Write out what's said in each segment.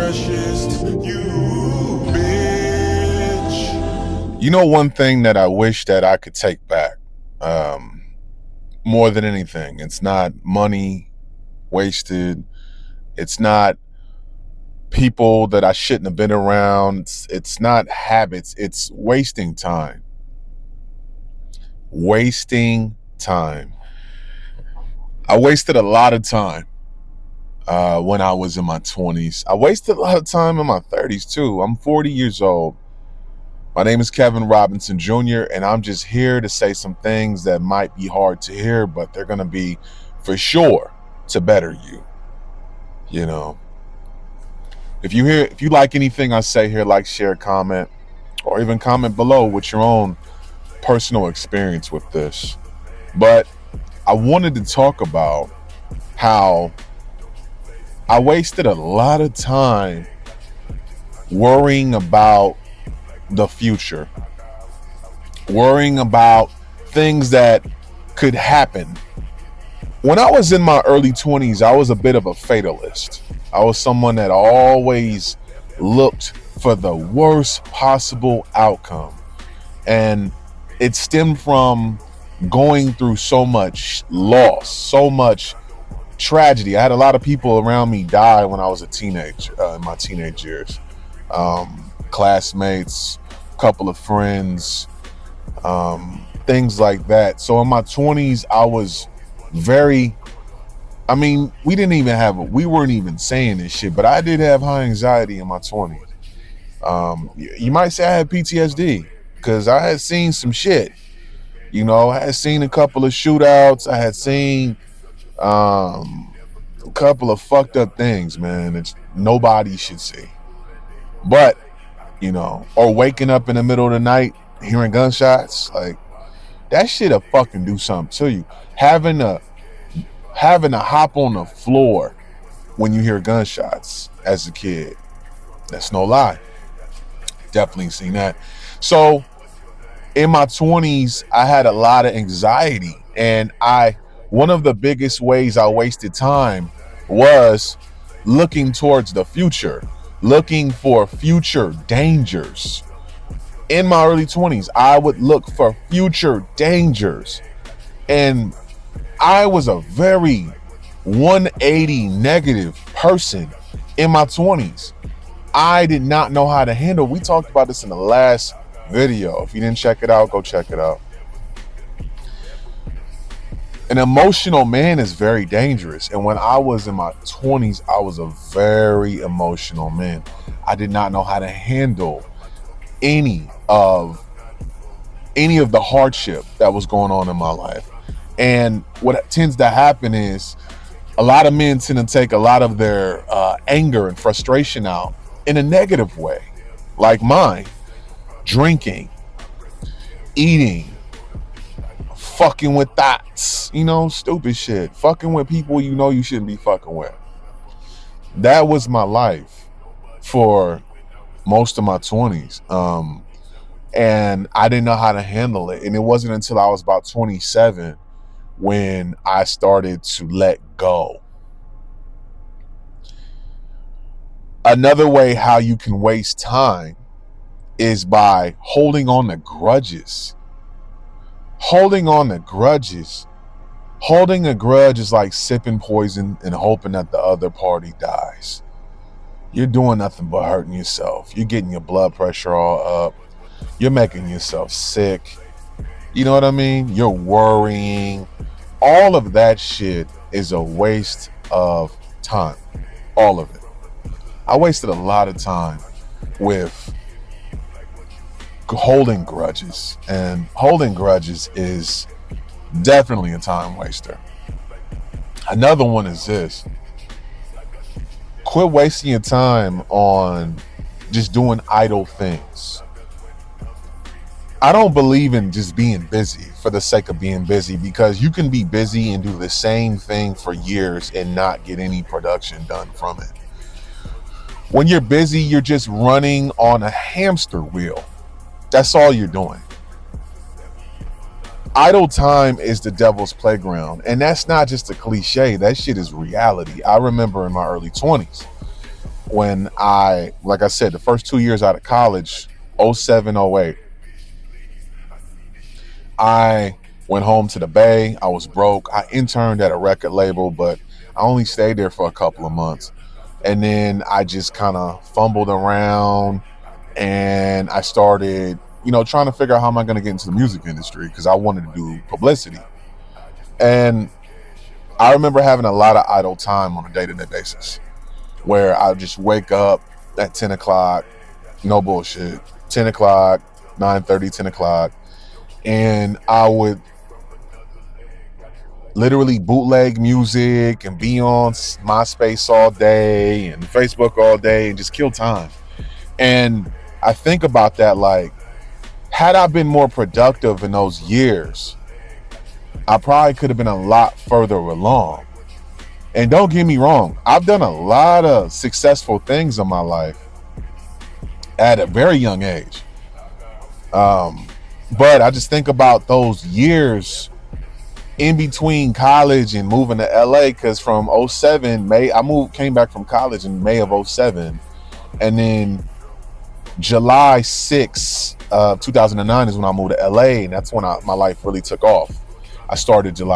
freshest, you bitch. You know, one thing that I wish that I could take back, more than anything, it's not money wasted. It's not people that I shouldn't have been around. It's not habits. It's wasting time. Wasting time. I wasted a lot of time when I was in my 20s. I wasted a lot of time in my 30s too. I'm 40 years old. My name is Kevin Robinson Jr., and I'm just here to say some things that might be hard to hear, but they're going to be for sure to better you. You know, if you like anything I say here, like, share, comment, or even comment below with your own personal experience with this. But I wanted to talk about how I wasted a lot of time worrying about the future, worrying about things that could happen. When I was in my early 20s, I was a bit of a fatalist. I was someone that always looked for the worst possible outcome. And it stemmed from going through so much loss, so much tragedy. I had a lot of people around me die when I was a teenager, in my teenage years. Classmates, a couple of friends, things like that. So in my 20s, I was we weren't even saying this shit, but I did have high anxiety in my 20s. You might say I had PTSD because I had seen some shit. You know, I had seen a couple of shootouts. I had seen a couple of fucked up things, man, that nobody should see. But, you know, or waking up in the middle of the night hearing gunshots, like, that shit'll fucking do something to you. Having to hop on the floor when you hear gunshots as a kid, that's no lie. Definitely seen that. So in my 20s, I had a lot of anxiety, and one of the biggest ways I wasted time was looking towards the future, looking for future dangers. In my early 20s, I would look for future dangers, and I was a very 180 negative person in my 20s. I did not know how to handle. We talked about this in the last video. If you didn't check it out, go check it out. An emotional man is very dangerous. And when I was in my 20s, I was a very emotional man. I did not know how to handle any of the hardship that was going on in my life. And what tends to happen is a lot of men tend to take a lot of their anger and frustration out in a negative way, like mine: drinking, eating, fucking with thoughts, stupid shit, fucking with people you shouldn't be fucking with. That was my life for most of my 20s. And I didn't know how to handle it. And it wasn't until I was about 27 when I started to let go. Another way how you can waste time is by holding on to grudges. Holding a grudge is like sipping poison and hoping that the other party dies. You're doing nothing but hurting yourself. You're getting your blood pressure all up. You're making yourself sick. You know what I mean? You're worrying. All of that shit is a waste of time. All of it. I wasted a lot of time with holding grudges, and holding grudges is definitely a time waster. Another one is this: quit wasting your time on just doing idle things. I don't believe in just being busy for the sake of being busy, because you can be busy and do the same thing for years and not get any production done from it. When you're busy, you're just running on a hamster wheel. That's all you're doing. Idle time is the devil's playground. And that's not just a cliche. That shit is reality. I remember in my early 20s when like I said, the first 2 years out of college, '07, '08, I went home to the Bay. I was broke. I interned at a record label, but I only stayed there for a couple of months. And then I just kind of fumbled around and I started, trying to figure out how am I going to get into the music industry because I wanted to do publicity. And I remember having a lot of idle time on a day-to-day basis where I just wake up at 10 o'clock, no bullshit, 10 o'clock, 9:30, 10 o'clock, and I would literally bootleg music and be on MySpace all day and Facebook all day and just kill time. And I think about that, like, had I been more productive in those years, I probably could have been a lot further along. And don't get me wrong, I've done a lot of successful things in my life at a very young age. But I just think about those years in between college and moving to LA, because from '07, came back from college in May of '07, and then July 6th, 2009 is when I moved to LA, and that's when my life really took off. I started to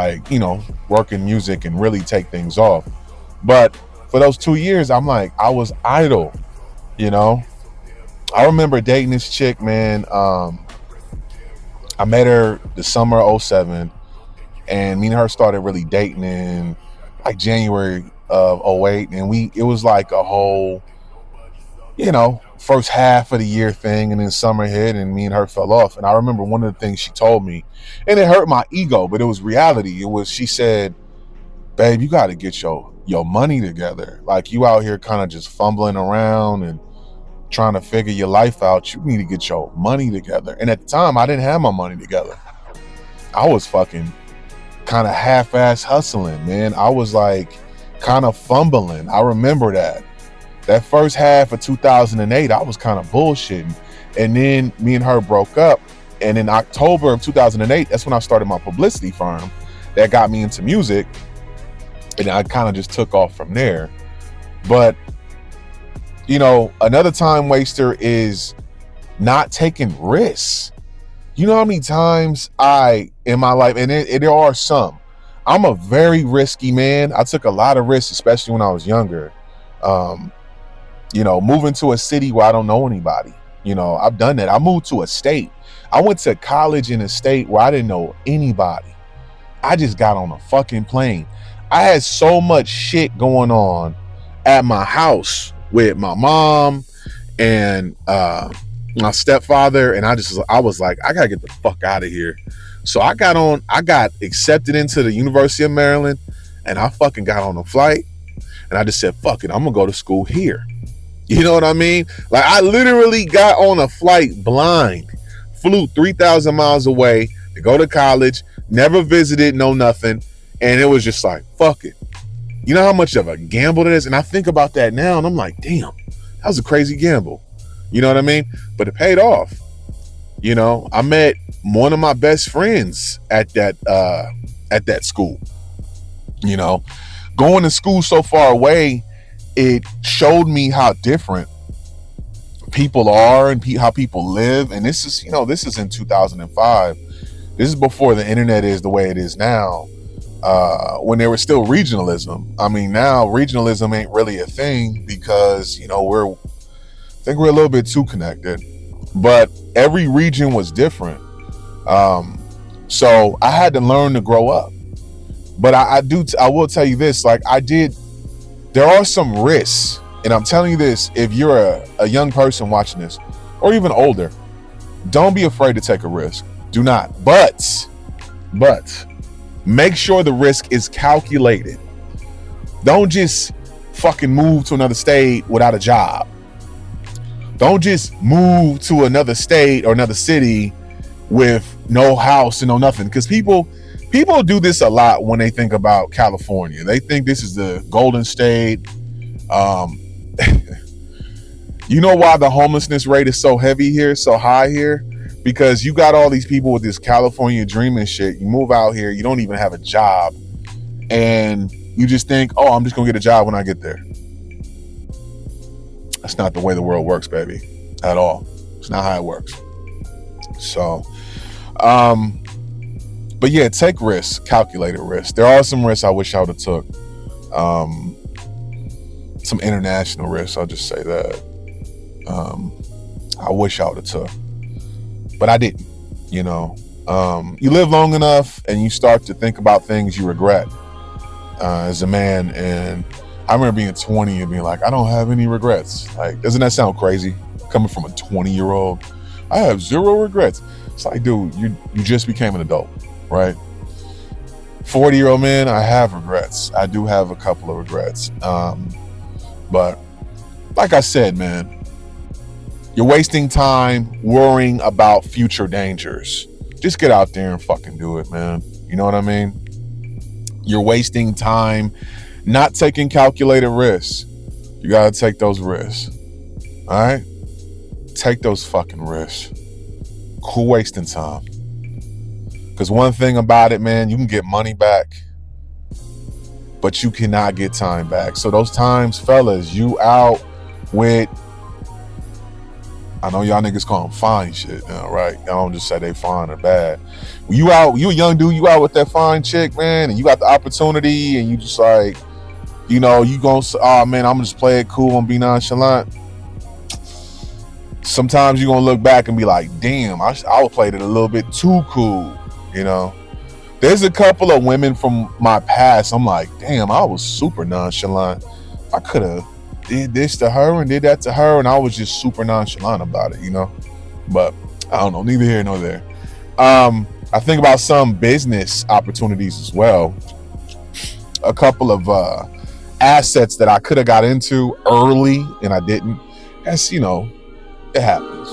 work in music and really take things off. But for those 2 years, I was idle, I remember dating this chick, man. I met her the summer of '07, and me and her started really dating in like January of '08, and it was like a whole, first half of the year thing, and then summer hit and me and her fell off. And I remember one of the things she told me, and it hurt my ego, but it was reality. She said, babe, you got to get your money together. Like, you out here kind of just fumbling around and trying to figure your life out. You need to get your money together. And at the time, I didn't have my money together. I was fucking kind of half-ass hustling, man. I was like kind of fumbling. I remember that first half of 2008, I was kind of bullshitting. And then me and her broke up. And in October of 2008, that's when I started my publicity firm that got me into music. And I kind of just took off from there. But, another time waster is not taking risks. You know how many times in my life, and there are some, I'm a very risky man. I took a lot of risks, especially when I was younger. Moving to a city where I don't know anybody. I've done that. I moved to a state. I went to college in a state where I didn't know anybody. I just got on a fucking plane. I had so much shit going on at my house with my mom and my stepfather, and I was like, I gotta get the fuck out of here. So I got accepted into the University of Maryland, and I fucking got on a flight, and I just said, fuck it, I'm gonna go to school here. You know what I mean? Like, I literally got on a flight blind, flew 3,000 miles away to go to college, never visited, no nothing. And it was just like, fuck it. You know how much of a gamble it is? And I think about that now and I'm like, damn, that was a crazy gamble. You know what I mean? But it paid off. I met one of my best friends at that school. Going to school so far away, it showed me how different people are and how people live. And this is in 2005. This is before the internet is the way it is now. When there was still regionalism. I mean, now regionalism ain't really a thing because, I think we're a little bit too connected, but every region was different. So I had to learn to grow up, but I will tell you this, there are some risks, and I'm telling you this, if you're a young person watching this or even older, don't be afraid to take a risk. Do not, but make sure the risk is calculated. Don't just fucking move to another state without a job. Don't just move to another state or another city with no house and no nothing. Because people do this a lot when they think about California. They think this is the Golden State. You know why the homelessness rate is so heavy here, so high here? Because you got all these people with this California dream and shit. You move out here, you don't even have a job, and you just think, oh, I'm just gonna get a job when I get there. That's not the way the world works, baby, at all. It's not how it works. So, but yeah, take risks, calculated risks. There are some risks I wish I would have took. Some international risks, I'll just say that. I wish I would have took, but I didn't. You know, you live long enough and you start to think about things you regret as a man. And I remember being 20 and being like, I don't have any regrets. Like, doesn't that sound crazy? Coming from a 20-year-old, I have zero regrets. It's like, dude, you just became an adult, right? 40-year-old man, I have regrets. I do have a couple of regrets. But like I said, man, you're wasting time worrying about future dangers. Just get out there and fucking do it, man. You know what I mean? You're wasting time not taking calculated risks. You gotta take those risks. All right? Take those fucking risks. Cool wasting time. Because one thing about it, man, you can get money back, but you cannot get time back. So those times, fellas, you out with, I know y'all niggas call them fine shit now, right? Y'all don't just say they fine or bad. When you out, you a young dude, you out with that fine chick, man, and you got the opportunity and you just like, you know, you gonna say, oh man, I'm gonna just play it cool and be nonchalant. Sometimes you're gonna look back and be like, damn, I played it a little bit too cool, you know? There's a couple of women from my past, I'm like, damn, I was super nonchalant. I could have did this to her and did that to her, and I was just super nonchalant about it, you know? But I don't know, neither here nor there. I think about some business opportunities as well. A couple of assets that I could have got into early and I didn't. That's, you know, it happens.